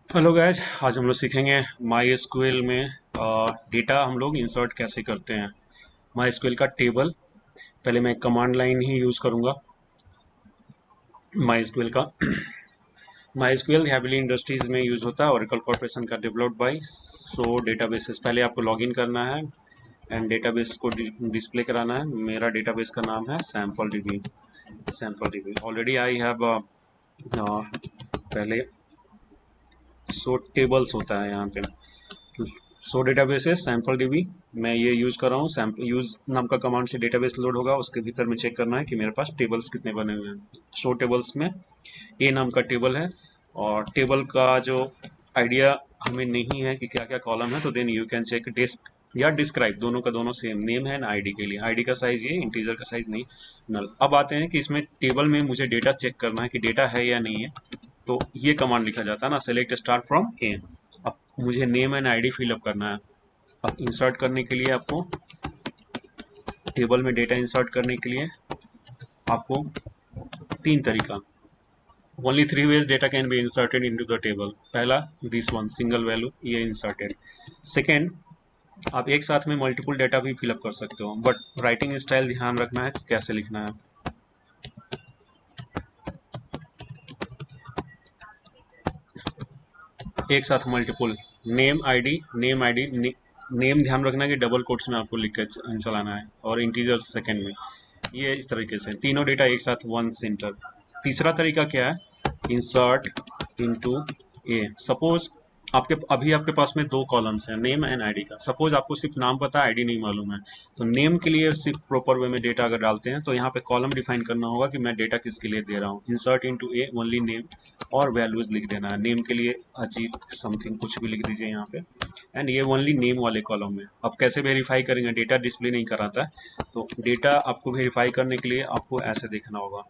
Hello guys, आज हम लोग सीखेंगे माई एसक्यूएल में डेटा हम लोग इंसर्ट कैसे करते हैं। माई एसक्यूएल का टेबल, पहले मैं कमांड लाइन ही यूज़ करूँगा माई एसक्यूएल का। माई एसक्यूएल हैविली इंडस्ट्रीज में यूज़ होता है, ओरेकल कॉर्पोरेशन का, डेवलप्ड बाय सो डेटाबेसेस। पहले आपको लॉगिन करना है एंड डेटाबेस को डिस्प्ले कराना है। मेरा डेटाबेस का नाम है sample dB. Sample dB already I have पहले सो टेबल्स होता है यहाँ पे। सो डेटाबेसेस सैम्पल डीबी मैं ये यूज़ कर रहा हूँ। सैम्पल यूज़ नाम का कमांड से डेटाबेस लोड होगा, उसके भीतर में चेक करना है कि मेरे पास टेबल्स कितने बने हुए हैं। सो टेबल्स में ए नाम का टेबल है, और टेबल का जो आइडिया हमें नहीं है कि क्या क्या कॉलम है, तो then you can check disk या डिस्क्राइब, दोनों का दोनों सेम नेम है ना। आईडी के लिए आईडी का साइज ये, इंटीजर का साइज नहीं, नल। अब आते हैं कि इसमें टेबल में मुझे डेटा चेक करना है कि डेटा है या नहीं है, तो ये कमांड लिखा जाता है ना, सेलेक्ट स्टार फ्रॉम ए। अब मुझे नेम एंड आईडी फिलअप करना है। अब इंसर्ट करने के लिए आपको, टेबल में डेटा इंसर्ट करने के लिए आपको तीन तरीका, only three ways data can be inserted into the table. पहला, दिस वन सिंगल वैल्यू, ये इंसर्टेड। सेकेंड, आप एक साथ में मल्टीपल डेटा भी फिलअप कर सकते हो, बट राइटिंग स्टाइल ध्यान रखना है कि कैसे लिखना है। एक साथ multiple, name ID, name ID, name ध्यान रखना है कि डबल कोट्स में आपको लिख कर चलाना है, और इंटीजर्स सेकेंड में। ये इस तरीके से तीनों डेटा एक साथ वन सेंटर। तीसरा तरीका क्या है, इंसर्ट इनटू ए। सपोज आपके पास में दो कॉलम्स हैं, नेम एंड आईडी का। सपोज आपको सिर्फ नाम पता है, आईडी नहीं मालूम है, तो नेम के लिए सिर्फ प्रॉपर वे में डेटा अगर डालते हैं तो यहाँ पे कॉलम डिफाइन करना होगा कि मैं डेटा किसके लिए दे रहा हूँ। इंसर्ट इनटू ए, ओनली नेम, और वैल्यूज लिख देना है। नेम के लिए अजीत समथिंग कुछ भी लिख दीजिए यहाँ पे, एंड ये ओनली नेम वाले कॉलम में। अब कैसे वेरीफाई करेंगे, डेटा डिस्प्ले नहीं कराता है, तो डेटा आपको वेरीफाई करने के लिए आपको ऐसे देखना होगा,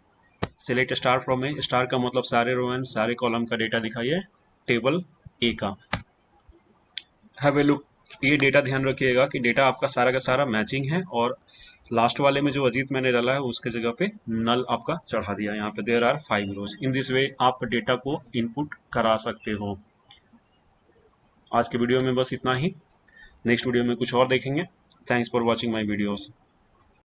select star from A. Star का मतलब सारे रो एंड सारे कॉलम का डेटा दिखाइए टेबल ए का। हैव ए लुक, ये डेटा ध्यान रखिएगा कि डेटा आपका सारा का सारा मैचिंग है, और लास्ट वाले में जो अजीत मैंने डाला है उसके जगह पे नल आपका चढ़ा दिया। यहाँ पे there are 5 rows. In this way आप डेटा को इनपुट करा सकते हो। आज के वीडियो में बस इतना ही, नेक्स्ट वीडियो में कुछ और देखेंगे। Thanks for watching my videos.